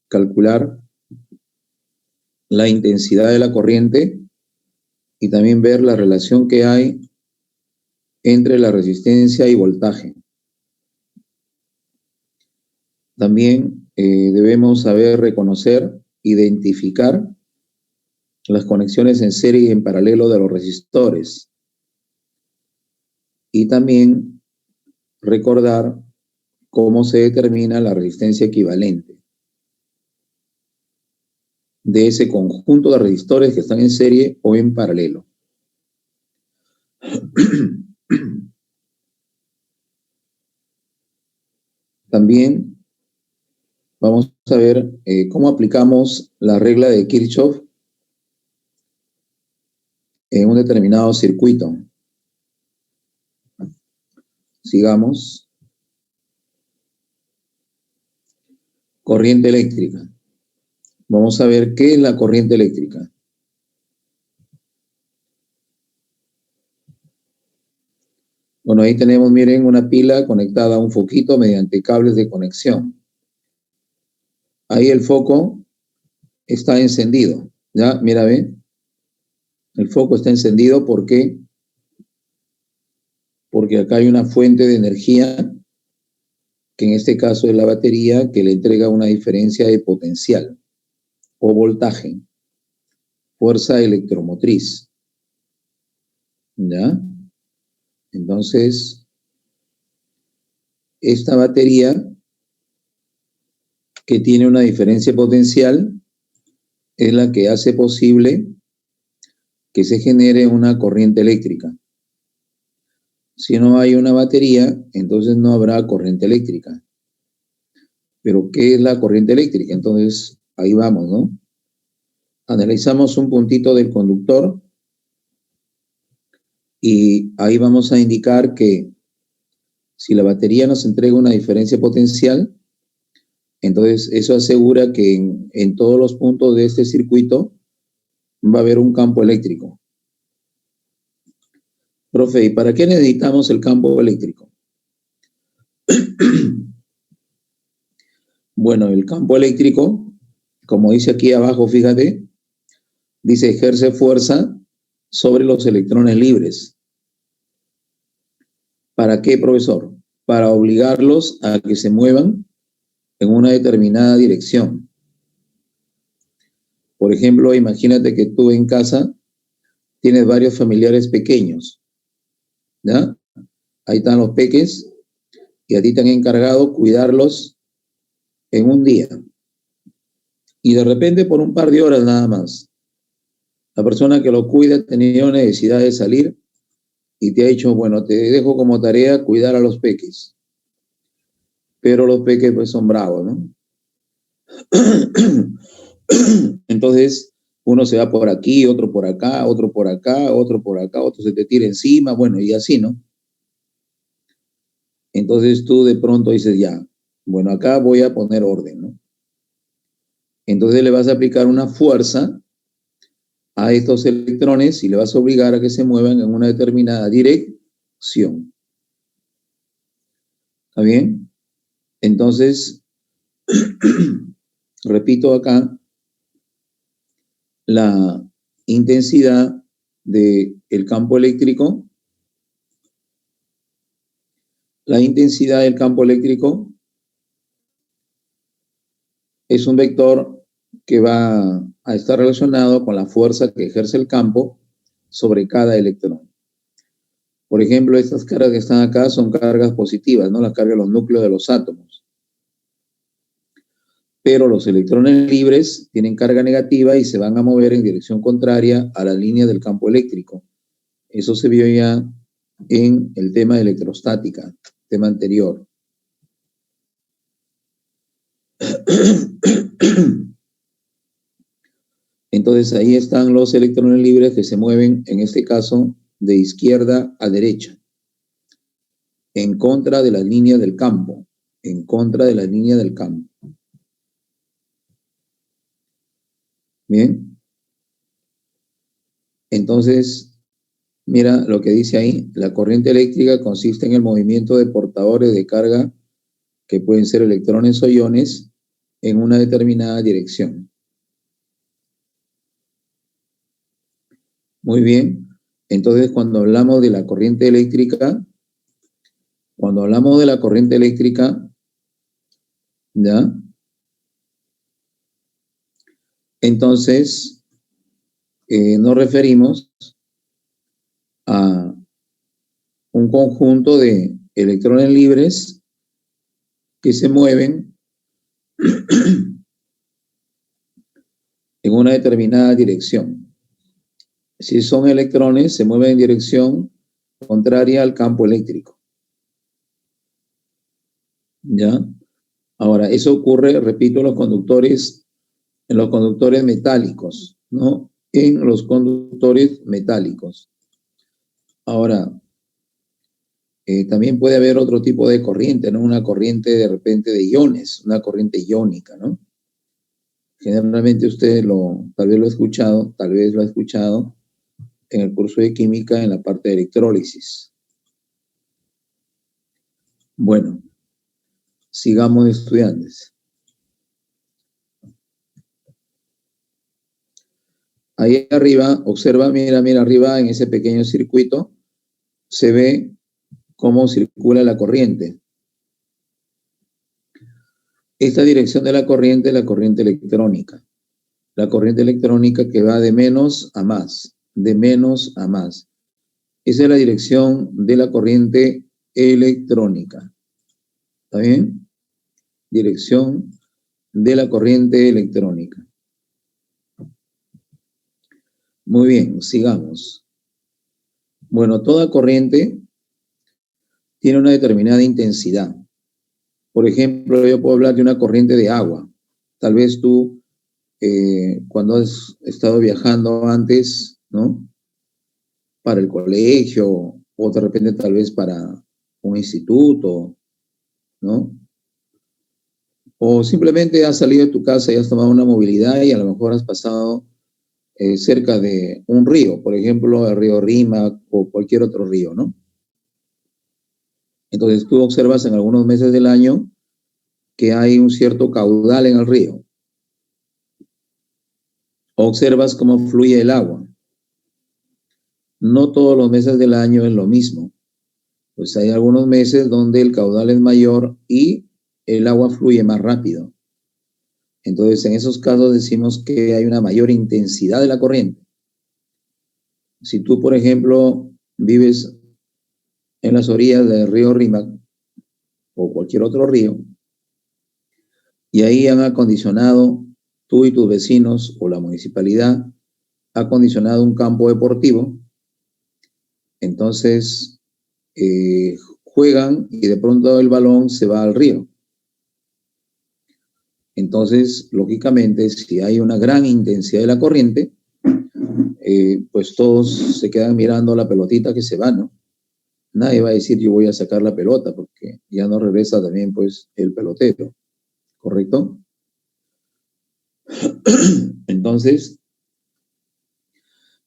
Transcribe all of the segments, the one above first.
calcular la intensidad de la corriente y también ver la relación que hay entre la resistencia y voltaje. También debemos saber reconocer, identificar las conexiones en serie y en paralelo de los resistores. Y también recordar cómo se determina la resistencia equivalente de ese conjunto de resistores que están en serie o en paralelo. También vamos a ver cómo aplicamos la regla de Kirchhoff en un determinado circuito. Sigamos. Corriente eléctrica. Vamos a ver qué es la corriente eléctrica. Bueno, ahí tenemos, miren, una pila conectada a un foquito mediante cables de conexión. Ahí el foco está encendido. ¿Ya? Mira, ve. El foco está encendido, ¿por qué? Porque acá hay una fuente de energía, que en este caso es la batería, que le entrega una diferencia de potencial o voltaje, fuerza electromotriz. ¿Ya? Entonces, esta batería que tiene una diferencia potencial es la que hace posible que se genere una corriente eléctrica. Si no hay una batería, entonces no habrá corriente eléctrica. Pero, ¿qué es la corriente eléctrica? Entonces, ahí vamos, ¿no? Analizamos un puntito del conductor y ahí vamos a indicar que si la batería nos entrega una diferencia potencial, entonces eso asegura que en todos los puntos de este circuito va a haber un campo eléctrico. Profe, ¿y para qué necesitamos el campo eléctrico? Bueno, el campo eléctrico, como dice aquí abajo, fíjate, dice ejerce fuerza sobre los electrones libres. ¿Para qué, profesor? Para obligarlos a que se muevan en una determinada dirección. Por ejemplo, imagínate que tú en casa tienes varios familiares pequeños, ¿ya? Ahí están los peques y a ti te han encargado cuidarlos en un día. Y de repente por un par de horas nada más, la persona que lo cuida ha tenido necesidad de salir y te ha dicho, bueno, te dejo como tarea cuidar a los peques. Pero los peques pues son bravos, ¿no? Entonces, uno se va por aquí, otro por acá, otro por acá, otro por acá, otro se te tira encima, bueno, y así, ¿no? Entonces tú de pronto dices, ya, bueno, acá voy a poner orden, ¿no? Entonces le vas a aplicar una fuerza a estos electrones y le vas a obligar a que se muevan en una determinada dirección. ¿Está bien? Entonces, repito acá, la intensidad del campo eléctrico, la intensidad del campo eléctrico es un vector que va a estar relacionado con la fuerza que ejerce el campo sobre cada electrón. Por ejemplo, estas cargas que están acá son cargas positivas, ¿no? Las cargas de los núcleos de los átomos. Pero los electrones libres tienen carga negativa y se van a mover en dirección contraria a la línea del campo eléctrico. Eso se vio ya en el tema de electrostática, tema anterior. Entonces ahí están los electrones libres que se mueven, en este caso, de izquierda a derecha, en contra de la línea del campo, en contra de la línea del campo. Bien. Entonces, mira lo que dice ahí, la corriente eléctrica consiste en el movimiento de portadores de carga que pueden ser electrones o iones en una determinada dirección. Muy bien. Entonces, cuando hablamos de la corriente eléctrica, ¿ya? Entonces, nos referimos a un conjunto de electrones libres que se mueven en una determinada dirección. Si son electrones, se mueven en dirección contraria al campo eléctrico. ¿Ya? Ahora, eso ocurre, repito, en los conductores metálicos, ¿no? En los conductores metálicos. Ahora, también puede haber otro tipo de corriente, ¿no? Una corriente de repente de iones, una corriente iónica, ¿no? Generalmente usted tal vez lo ha escuchado en el curso de química en la parte de electrólisis. Bueno, sigamos, estudiantes. Ahí arriba, observa, mira arriba en ese pequeño circuito, se ve cómo circula la corriente. Esta dirección de la corriente es la corriente electrónica. La corriente electrónica que va de menos a más, de menos a más. Esa es la dirección de la corriente electrónica. ¿Está bien? Dirección de la corriente electrónica. Muy bien, sigamos. Bueno, toda corriente tiene una determinada intensidad. Por ejemplo, yo puedo hablar de una corriente de agua. Tal vez tú, cuando has estado viajando antes, ¿no? Para el colegio, o de repente tal vez para un instituto, ¿no? O simplemente has salido de tu casa y has tomado una movilidad y a lo mejor has pasado cerca de un río, por ejemplo, el río Rímac o cualquier otro río, ¿no? Entonces tú observas en algunos meses del año que hay un cierto caudal en el río. Observas cómo fluye el agua. No todos los meses del año es lo mismo. Pues hay algunos meses donde el caudal es mayor y el agua fluye más rápido. Entonces, en esos casos decimos que hay una mayor intensidad de la corriente. Si tú, por ejemplo, vives en las orillas del río Rímac o cualquier otro río, y ahí han acondicionado, tú y tus vecinos o la municipalidad ha acondicionado un campo deportivo, entonces juegan y de pronto el balón se va al río. Entonces, lógicamente, si hay una gran intensidad de la corriente, pues todos se quedan mirando la pelotita que se va, ¿no? Nadie va a decir yo voy a sacar la pelota porque ya no regresa también pues el pelotero, ¿correcto? Entonces,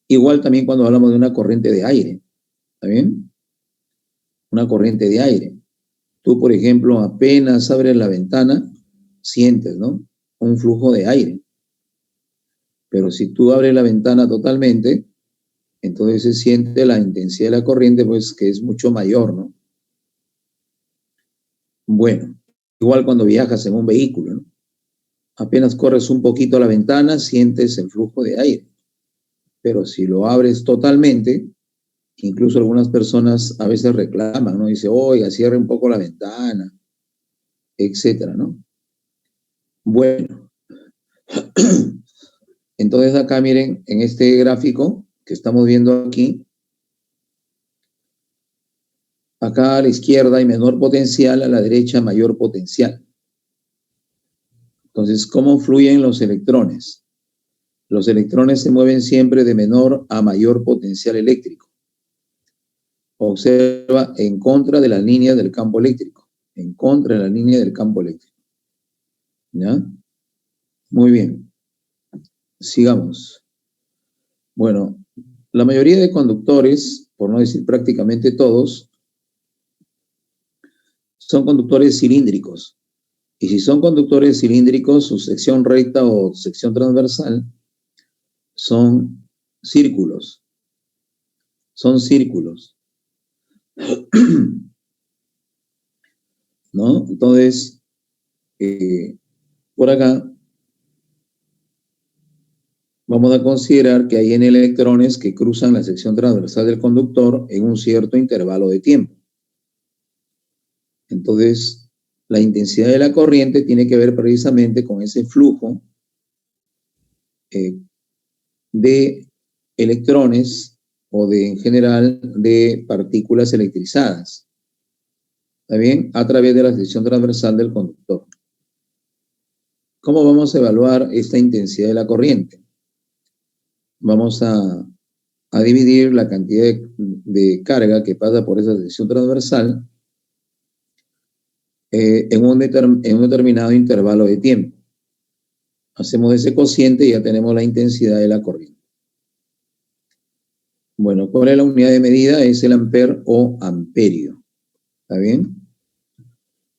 igual también cuando hablamos de una corriente de aire, ¿está bien? Una corriente de aire. Tú, por ejemplo, apenas abres la ventana, sientes, ¿no? Un flujo de aire. Pero si tú abres la ventana totalmente, entonces se siente la intensidad de la corriente, pues que es mucho mayor, ¿no? Bueno, igual cuando viajas en un vehículo, ¿no? Apenas corres un poquito a la ventana, sientes el flujo de aire. Pero si lo abres totalmente, incluso algunas personas a veces reclaman, ¿no? Dice, oiga, cierre un poco la ventana, etcétera, ¿no? Bueno, entonces acá miren, en este gráfico que estamos viendo aquí, acá a la izquierda hay menor potencial, a la derecha mayor potencial. Entonces, ¿cómo fluyen los electrones? Los electrones se mueven siempre de menor a mayor potencial eléctrico. Observa en contra de la línea del campo eléctrico. En contra de la línea del campo eléctrico. ¿Ya? Muy bien. Sigamos. Bueno, la mayoría de conductores, por no decir prácticamente todos, son conductores cilíndricos. Y si son conductores cilíndricos, su sección recta o sección transversal son círculos. Son círculos. ¿No? Entonces, por acá vamos a considerar que hay N electrones que cruzan la sección transversal del conductor en un cierto intervalo de tiempo. Entonces, la intensidad de la corriente tiene que ver precisamente con ese flujo de electrones o en general de partículas electrizadas. ¿Está bien? A través de la sección transversal del conductor. ¿Cómo vamos a evaluar esta intensidad de la corriente? Vamos a dividir la cantidad de carga que pasa por esa sección transversal en un determinado intervalo de tiempo. Hacemos ese cociente y ya tenemos la intensidad de la corriente. Bueno, ¿cuál es la unidad de medida? Es el amper o amperio. ¿Está bien?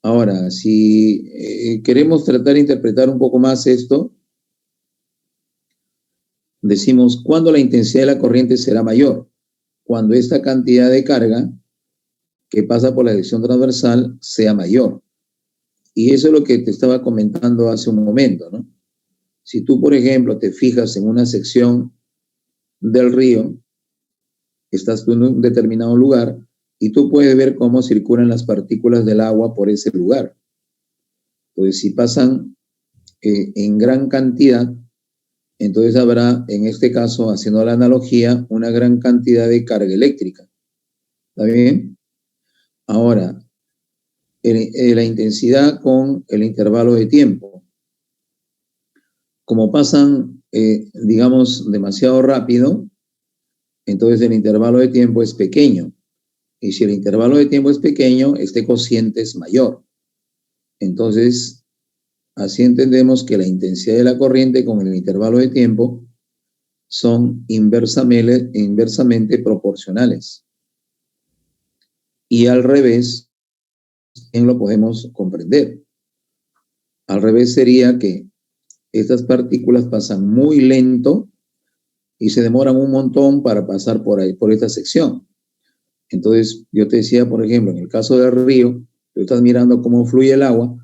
Ahora, si queremos tratar de interpretar un poco más esto, decimos, ¿cuándo la intensidad de la corriente será mayor? Cuando esta cantidad de carga que pasa por la sección transversal sea mayor. Y eso es lo que te estaba comentando hace un momento, ¿no? Si tú, por ejemplo, te fijas en una sección del río, estás en un determinado lugar y tú puedes ver cómo circulan las partículas del agua por ese lugar. Entonces, si pasan en gran cantidad, entonces habrá, en este caso, haciendo la analogía, una gran cantidad de carga eléctrica. ¿Está bien? Ahora, la intensidad con el intervalo de tiempo. Como pasan, digamos, demasiado rápido, entonces el intervalo de tiempo es pequeño. Y si el intervalo de tiempo es pequeño, este cociente es mayor. Entonces, así entendemos que la intensidad de la corriente con el intervalo de tiempo son inversamente proporcionales. Y al revés, bien lo podemos comprender. Al revés sería que estas partículas pasan muy lento y se demoran un montón para pasar por ahí, por esta sección. Entonces, yo te decía, por ejemplo, en el caso del río, tú estás mirando cómo fluye el agua,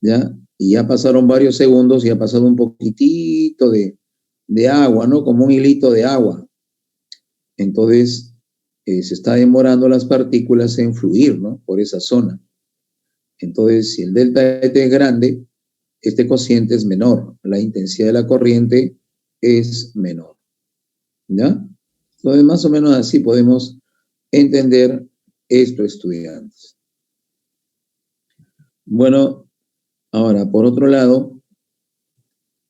¿ya? Y ya pasaron varios segundos y ha pasado un poquitito de agua, ¿no? Como un hilito de agua. Entonces, se está demorando las partículas en fluir, ¿no? Por esa zona. Entonces, si el delta de T es grande, este cociente es menor. La intensidad de la corriente es menor. ¿Ya? Entonces, más o menos así podemos entender esto, estudiantes. Bueno, ahora, por otro lado,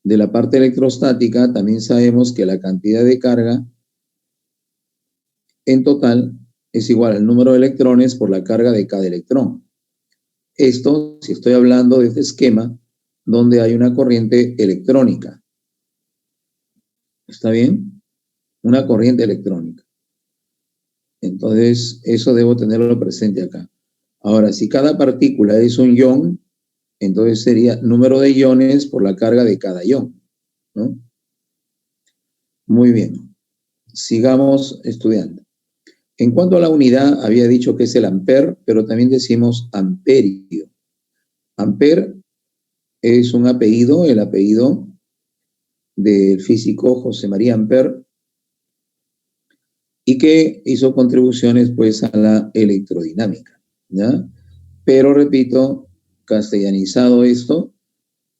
de la parte electrostática, también sabemos que la cantidad de carga en total es igual al número de electrones por la carga de cada electrón. Esto, si estoy hablando de este esquema, donde hay una corriente electrónica. ¿Está bien? Una corriente electrónica. Entonces, eso debo tenerlo presente acá. Ahora, si cada partícula es un ion, entonces sería número de iones por la carga de cada ion, ¿no? Muy bien. Sigamos estudiando. En cuanto a la unidad, había dicho que es el amper, pero también decimos amperio. Amper es un apellido, el apellido del físico José María Amper, y que hizo contribuciones pues a la electrodinámica, ¿ya? Pero repito, castellanizado esto,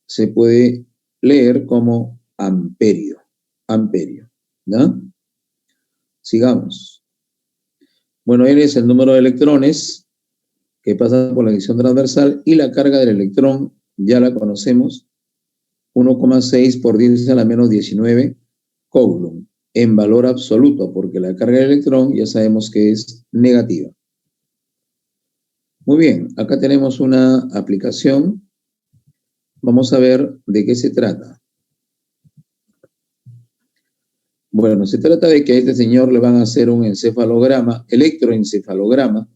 se puede leer como amperio, amperio, ¿ya? Sigamos. Bueno, él es el número de electrones que pasan por la sección transversal y la carga del electrón, ya la conocemos, 1,6 por 10 a la menos 19 coulomb, en valor absoluto, porque la carga del electrón ya sabemos que es negativa. Muy bien, acá tenemos una aplicación. Vamos a ver de qué se trata. Bueno, se trata de que a este señor le van a hacer un encefalograma, electroencefalograma,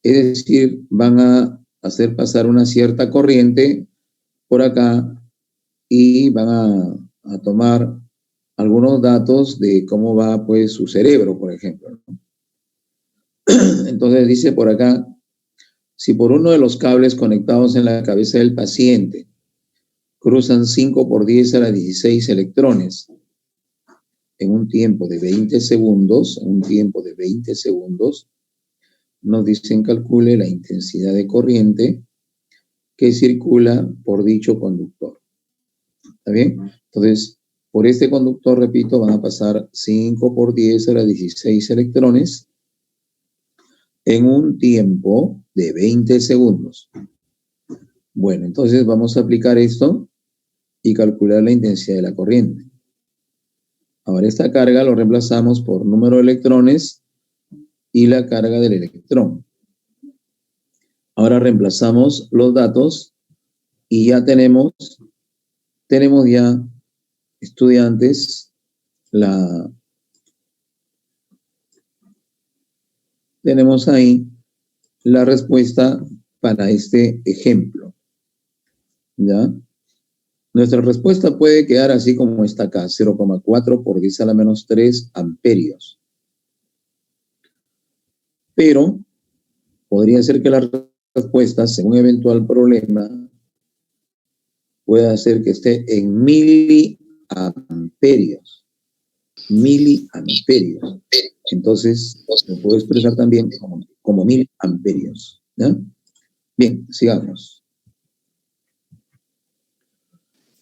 es decir, van a hacer pasar una cierta corriente por acá y van a tomar algunos datos de cómo va pues su cerebro, por ejemplo. Entonces dice por acá, si por uno de los cables conectados en la cabeza del paciente cruzan 5 por 10 a la 16 electrones en un tiempo de 20 segundos, nos dicen calcule la intensidad de corriente que circula por dicho conductor. ¿Está bien? Entonces, por este conductor, repito, van a pasar 5 por 10 a la 16 electrones en un tiempo de 20 segundos. Bueno, entonces vamos a aplicar esto y calcular la intensidad de la corriente. Ahora esta carga lo reemplazamos por número de electrones y la carga del electrón. Ahora reemplazamos los datos y ya tenemos ya estudiantes tenemos ahí la respuesta para este ejemplo. ¿Ya? Nuestra respuesta puede quedar así como está acá, 0,4 por 10 a la menos 3 amperios. Pero podría ser que la respuesta, según eventual problema, pueda ser que esté en miliamperios. Miliamperios. Entonces, lo puedo expresar también como 1000 amperios. ¿Ya? Bien, sigamos.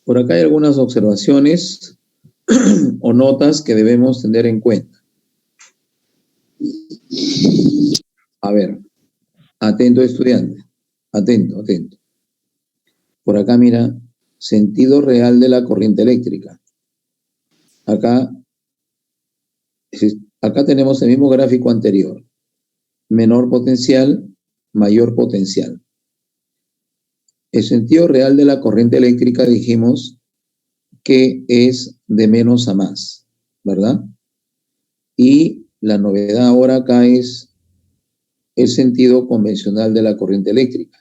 Por acá hay algunas observaciones o notas que debemos tener en cuenta. A ver, atento estudiante, atento. Por acá mira, sentido real de la corriente eléctrica. Acá tenemos el mismo gráfico anterior. Menor potencial, mayor potencial. El sentido real de la corriente eléctrica dijimos que es de menos a más, ¿verdad? Y la novedad ahora acá es el sentido convencional de la corriente eléctrica.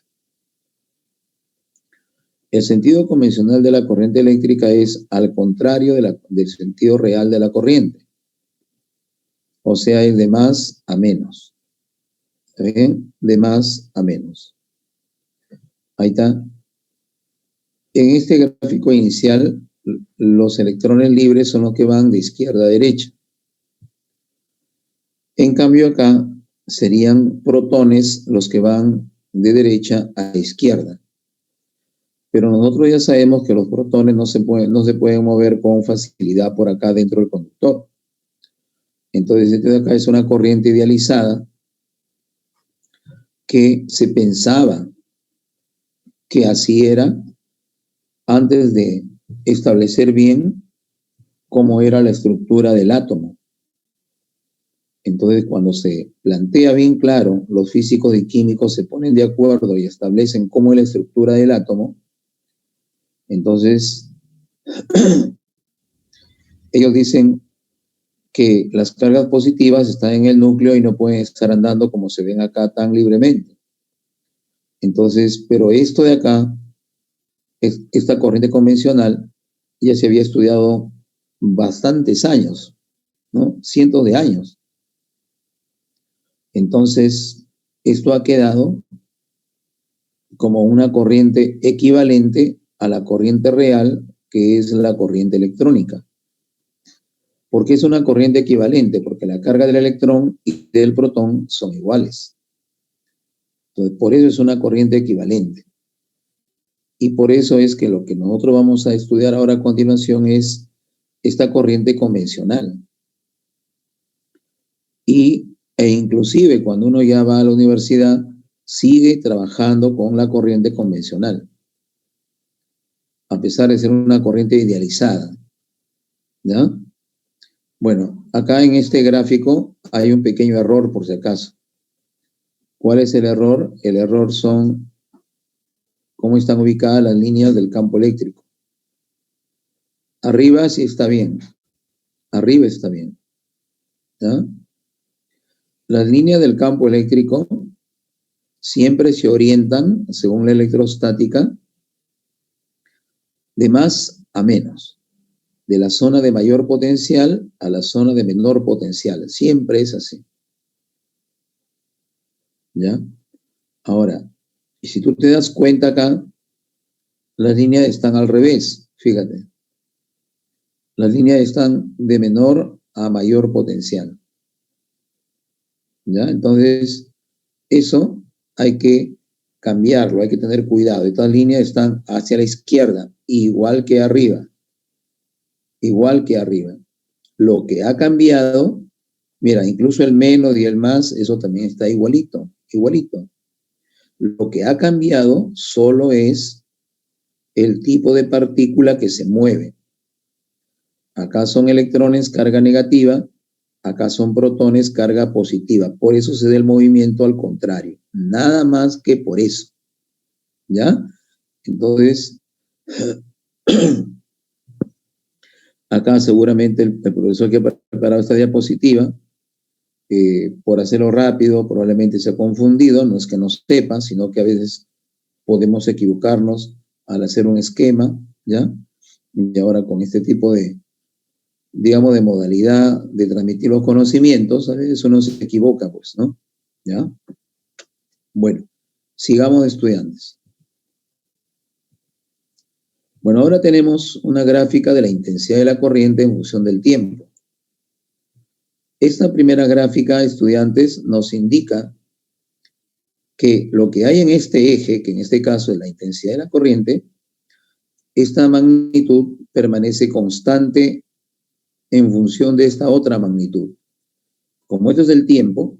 El sentido convencional de la corriente eléctrica es al contrario del sentido real de la corriente. O sea, es de más a menos. ¿Está bien? De más a menos. Ahí está. En este gráfico inicial, los electrones libres son los que van de izquierda a derecha. En cambio acá serían protones los que van de derecha a izquierda. Pero nosotros ya sabemos que los protones no se pueden mover con facilidad por acá dentro del conductor. Entonces, este de acá es una corriente idealizada que se pensaba que así era antes de establecer bien cómo era la estructura del átomo. Entonces, cuando se plantea bien claro, los físicos y químicos se ponen de acuerdo y establecen cómo es la estructura del átomo, entonces ellos dicen que las cargas positivas están en el núcleo y no pueden estar andando como se ven acá tan libremente. Entonces, pero esto de acá, esta corriente convencional, ya se había estudiado bastantes años, ¿no? Cientos de años. Entonces, esto ha quedado como una corriente equivalente a la corriente real, que es la corriente electrónica. ¿Por qué es una corriente equivalente? Porque la carga del electrón y del protón son iguales. Entonces, por eso es una corriente equivalente. Y por eso es que lo que nosotros vamos a estudiar ahora a continuación es esta corriente convencional. E inclusive cuando uno ya va a la universidad, sigue trabajando con la corriente convencional, a pesar de ser una corriente idealizada. ¿Ya? Bueno, acá en este gráfico hay un pequeño error por si acaso. ¿Cuál es el error? El error son cómo están ubicadas las líneas del campo eléctrico. Arriba sí está bien. Arriba está bien. ¿Ya? Las líneas del campo eléctrico siempre se orientan, según la electrostática, de más a menos, de la zona de mayor potencial a la zona de menor potencial. Siempre es así. ¿Ya? Ahora, y si tú te das cuenta acá, las líneas están al revés, fíjate. Las líneas están de menor a mayor potencial. ¿Ya? Entonces, eso hay que cambiarlo, hay que tener cuidado. Estas líneas están hacia la izquierda, igual que arriba. Igual que arriba. Lo que ha cambiado, mira, incluso el menos y el más, eso también está igualito, igualito. Lo que ha cambiado solo es el tipo de partícula que se mueve. Acá son electrones, carga negativa, acá son protones, carga positiva. Por eso se da el movimiento al contrario. Nada más que por eso. ¿Ya? Entonces, acá seguramente el profesor que ha preparado esta diapositiva, por hacerlo rápido, probablemente se ha confundido. No es que no sepa, sino que a veces podemos equivocarnos al hacer un esquema, ¿ya? Y ahora con este tipo de, digamos, de modalidad de transmitir los conocimientos, a veces uno se equivoca, pues, ¿no? ¿Ya? Bueno, sigamos estudiantes. Bueno, ahora tenemos una gráfica de la intensidad de la corriente en función del tiempo. Esta primera gráfica, estudiantes, nos indica que lo que hay en este eje, que en este caso es la intensidad de la corriente, esta magnitud permanece constante en función de esta otra magnitud. Como esto es el tiempo,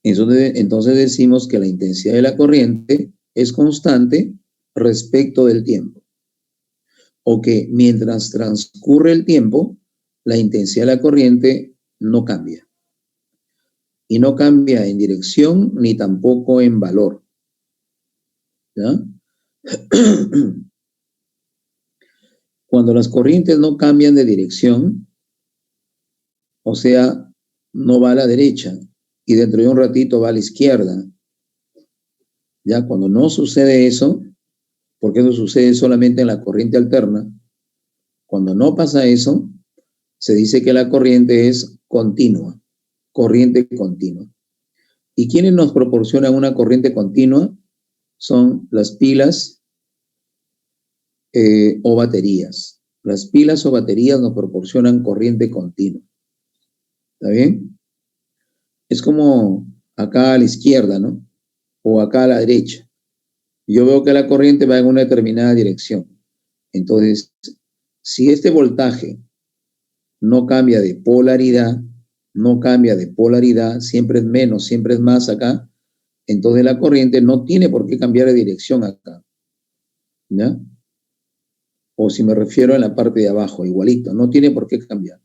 entonces decimos que la intensidad de la corriente es constante respecto del tiempo. O que mientras transcurre el tiempo, la intensidad de la corriente no cambia. Y no cambia en dirección ni tampoco en valor. ¿Ya? Cuando las corrientes no cambian de dirección, o sea, no va a la derecha y dentro de un ratito va a la izquierda. Ya cuando no sucede eso, porque eso sucede solamente en la corriente alterna, cuando no pasa eso, se dice que la corriente es continua, corriente continua. ¿Y quiénes nos proporcionan una corriente continua? Son las pilas o baterías. Las pilas o baterías nos proporcionan corriente continua. ¿Está bien? Es como acá a la izquierda, ¿no? O acá a la derecha. Yo veo que la corriente va en una determinada dirección. Entonces, si este voltaje no cambia de polaridad, siempre es menos, siempre es más acá, entonces la corriente no tiene por qué cambiar de dirección acá. ¿Ya? O si me refiero en la parte de abajo, igualito, no tiene por qué cambiar.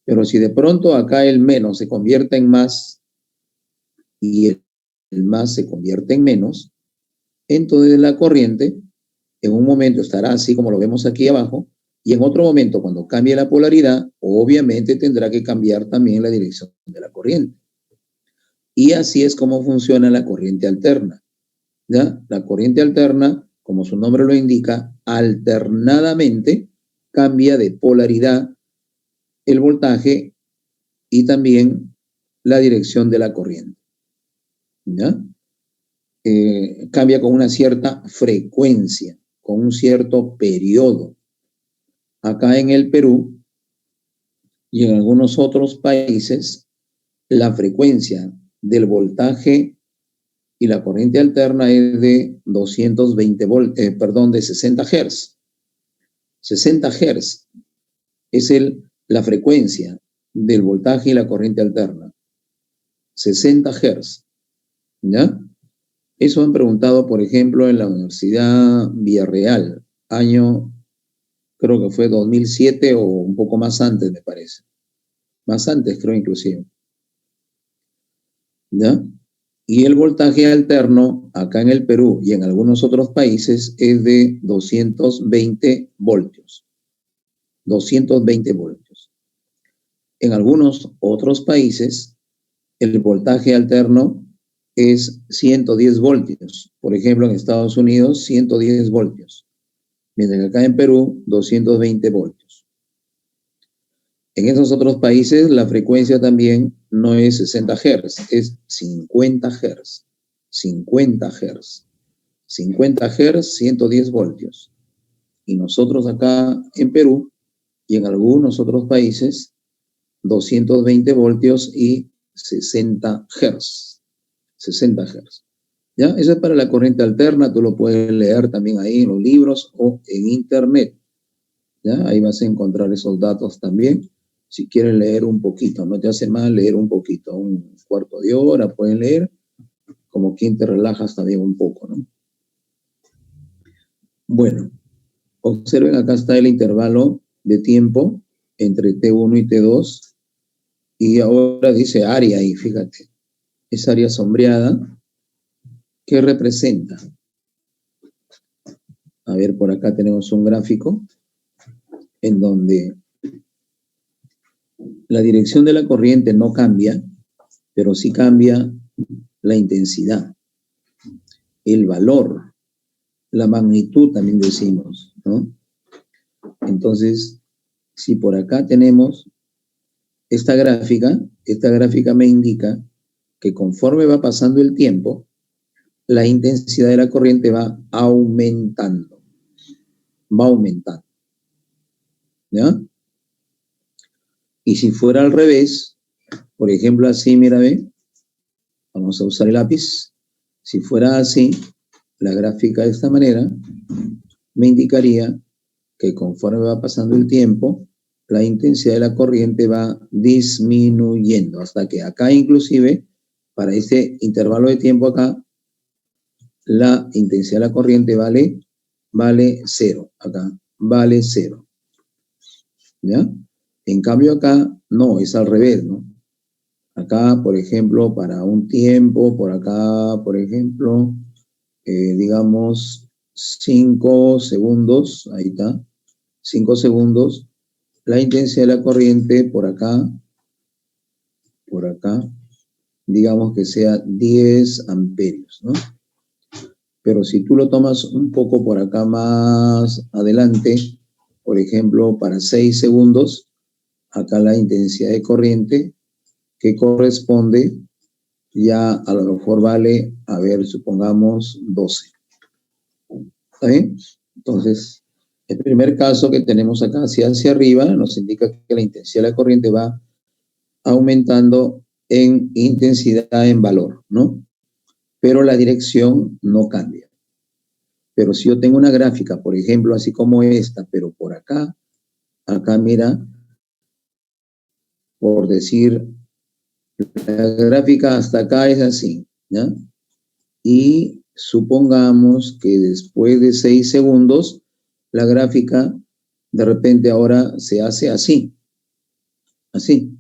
Pero si de pronto acá el menos se convierte en más y el más se convierte en menos, entonces la corriente en un momento estará así como lo vemos aquí abajo, y en otro momento, cuando cambie la polaridad, obviamente tendrá que cambiar también la dirección de la corriente. Y así es como funciona la corriente alterna. ¿Ya? La corriente alterna, como su nombre lo indica, alternadamente cambia de polaridad el voltaje y también la dirección de la corriente. ¿Ya? Cambia con una cierta frecuencia, con un cierto periodo. Acá en el Perú y en algunos otros países, la frecuencia del voltaje y la corriente alterna es de 60 Hz. 60 Hz es la frecuencia del voltaje y la corriente alterna. 60 Hz. ¿Ya? Eso han preguntado, por ejemplo, en la Universidad Villarreal, año, creo que fue 2007 o un poco más antes, me parece. Más antes, creo, inclusive. ¿Ya? Y el voltaje alterno, acá en el Perú y en algunos otros países, es de 220 voltios. 220 voltios. En algunos otros países, el voltaje alterno es 110 voltios. Por ejemplo, en Estados Unidos, 110 voltios. Mientras que acá en Perú, 220 voltios. En esos otros países, la frecuencia también no es 60 Hz, es 50 Hz. 50 Hz. 50 Hz, 110 voltios. Y nosotros acá en Perú y en algunos otros países, 220 voltios y 60 Hz. 60 Hz. ¿Ya? Eso es para la corriente alterna, tú lo puedes leer también ahí en los libros o en internet. ¿Ya? Ahí vas a encontrar esos datos también. Si quieren leer un poquito, no te hace mal leer un poquito, un cuarto de hora pueden leer, como quien te relajas también un poco, ¿no? Bueno, observen, acá está el intervalo de tiempo entre T1 y T2, y ahora dice área ahí, fíjate, es área sombreada. ¿Qué representa? A ver, por acá tenemos un gráfico en donde la dirección de la corriente no cambia, pero sí cambia la intensidad, el valor, la magnitud también decimos, ¿no? Entonces, si por acá tenemos esta gráfica me indica que conforme va pasando el tiempo, la intensidad de la corriente va aumentando, ¿ya? Y si fuera al revés, por ejemplo así, mira, ve, vamos a usar el lápiz, si fuera así, la gráfica de esta manera, me indicaría que conforme va pasando el tiempo, la intensidad de la corriente va disminuyendo, hasta que acá inclusive, para este intervalo de tiempo acá, la intensidad de la corriente vale 0, acá vale 0, ¿ya? En cambio acá, no, es al revés, ¿no? Acá, por ejemplo, para un tiempo, por acá, por ejemplo, digamos, 5 segundos, ahí está, 5 segundos, la intensidad de la corriente por acá, digamos que sea 10 amperios, ¿no? Pero si tú lo tomas un poco por acá más adelante, por ejemplo, para 6 segundos, acá la intensidad de corriente que corresponde ya a lo mejor vale, a ver, supongamos 12. ¿Está bien? Entonces, el primer caso que tenemos acá hacia arriba nos indica que la intensidad de la corriente va aumentando en intensidad, en valor, ¿no? Pero la dirección no cambia. Pero si yo tengo una gráfica, por ejemplo, así como esta, pero por acá mira, por decir, la gráfica hasta acá es así, ¿ya? Y supongamos que después de 6 segundos, la gráfica de repente ahora se hace así, así.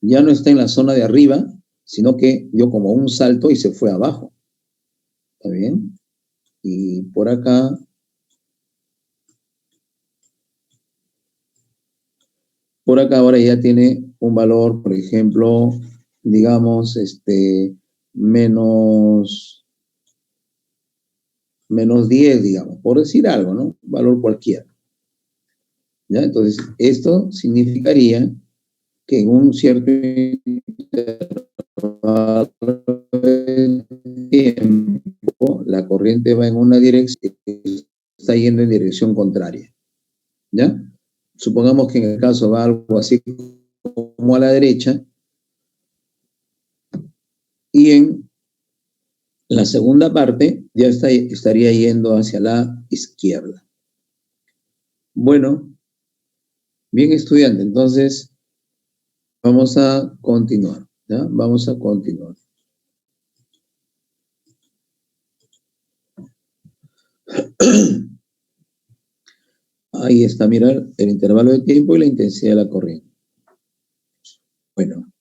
Ya no está en la zona de arriba, sino que dio como un salto y se fue abajo. ¿Está bien? Y por acá, ahora ya tiene un valor, por ejemplo, digamos, menos 10, digamos, por decir algo, ¿no? Un valor cualquiera. ¿Ya? Entonces, esto significaría que en un cierto tiempo la corriente va en una dirección, está yendo en dirección contraria. ¿Ya? Supongamos que en el caso va algo así como a la derecha, y en la segunda parte ya estaría yendo hacia la izquierda. Bueno, bien, estudiante, entonces vamos a continuar, ¿ya? Vamos a continuar. Ahí está, mirar el intervalo de tiempo y la intensidad de la corriente. Bueno,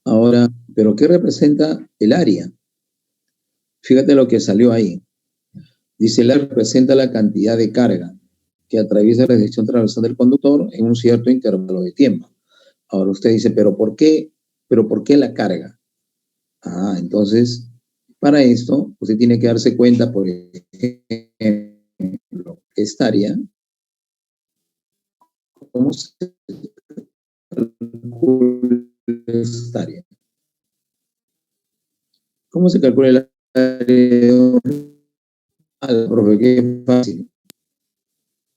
ahora, ¿pero qué representa el área? Fíjate lo que salió ahí. Dice, el área representa la cantidad de carga que atraviesa la sección transversal del conductor en un cierto intervalo de tiempo. Ahora usted dice, ¿pero por qué la carga? Ah, entonces, Para esto, usted tiene que darse cuenta, por ejemplo, esta área, cómo se calcula esta área. ¿Cómo se calcula el área? Profe, que es fácil.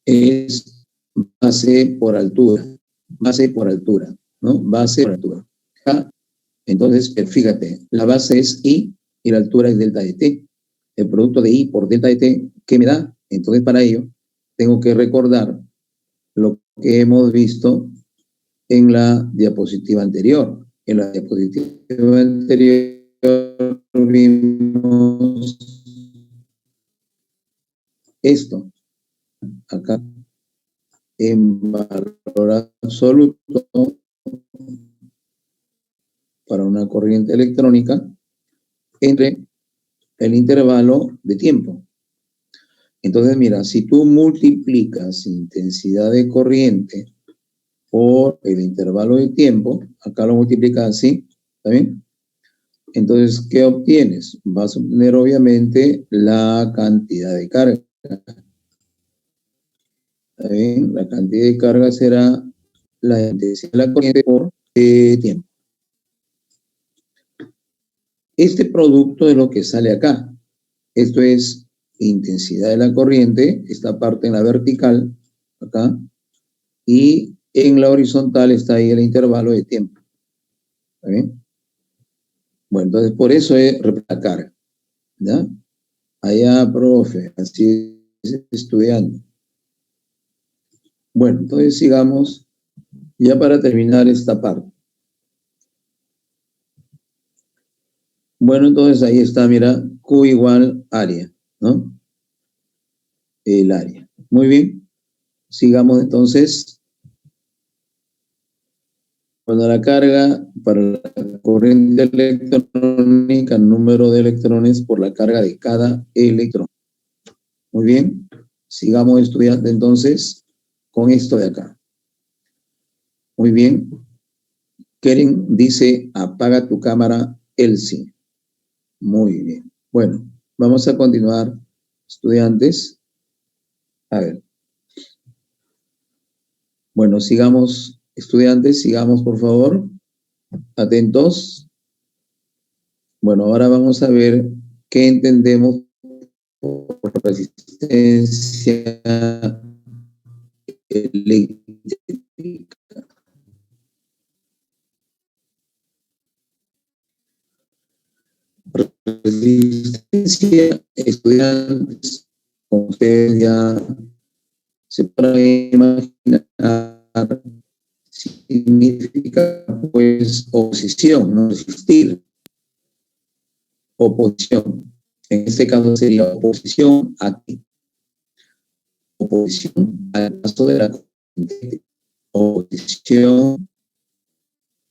Es base por altura, ¿no? Base por altura. Entonces, fíjate, la base es I y la altura es delta de T. El producto de I por delta de T, ¿qué me da? Entonces, para ello, tengo que recordar lo que hemos visto en la diapositiva anterior. En la diapositiva anterior vimos esto, acá, en valor absoluto para una corriente electrónica entre el intervalo de tiempo. Entonces, mira, si tú multiplicas intensidad de corriente por el intervalo de tiempo, acá lo multiplicas así, ¿está bien? Entonces, ¿qué obtienes? Vas a obtener, obviamente, la cantidad de carga. ¿Está bien? La cantidad de carga será la intensidad de la corriente por tiempo. Este producto es lo que sale acá. Esto es intensidad de la corriente, esta parte en la vertical, acá, y en la horizontal está ahí el intervalo de tiempo. ¿Está bien? Bueno, entonces por eso es la carga. ¿Ya? Allá, profe, así es estudiando. Bueno, entonces sigamos ya para terminar esta parte. Bueno, entonces ahí está, mira, Q igual área, ¿no? El área. Muy bien. Sigamos entonces. Cuando la carga para la corriente electrónica, número de electrones por la carga de cada electrón. Muy bien. Sigamos estudiando entonces con esto de acá. Muy bien. Keren dice, apaga tu cámara, Elsie. Muy bien. Bueno, vamos a continuar, estudiantes. A ver. Bueno, sigamos, estudiantes, sigamos, por favor. Atentos. Bueno, ahora vamos a ver qué entendemos por resistencia eléctrica. Resistencia, estudiantes, como ustedes ya se pueden imaginar, significa pues oposición, no resistir, oposición. En este caso sería oposición a qué? Oposición al paso de la corriente, oposición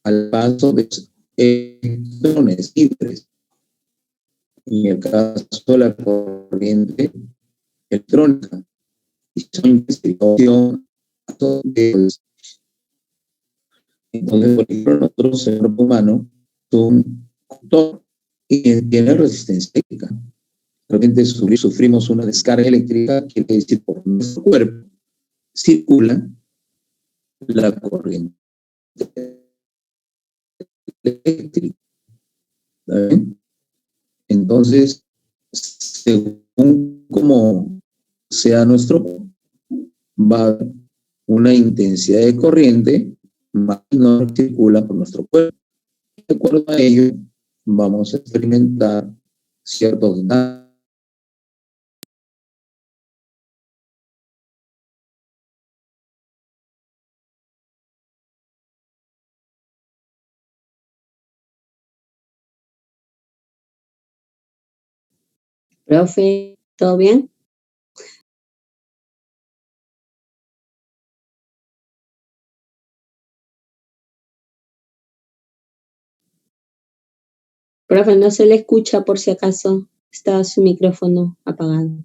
al paso de electrones libres. En el caso de la corriente electrónica, y son investigación. Entonces, por ejemplo, nosotros, el cuerpo humano, es un conductor y tiene resistencia eléctrica. De repente sufrimos una descarga eléctrica, quiere decir por nuestro cuerpo circula la corriente eléctrica. ¿Saben? Entonces, según como sea nuestro, va a haber una intensidad de corriente más no circula por nuestro cuerpo. De acuerdo a ello, vamos a experimentar ciertos daños. Profe, ¿todo bien? Profe, no se le escucha por si acaso está su micrófono apagado.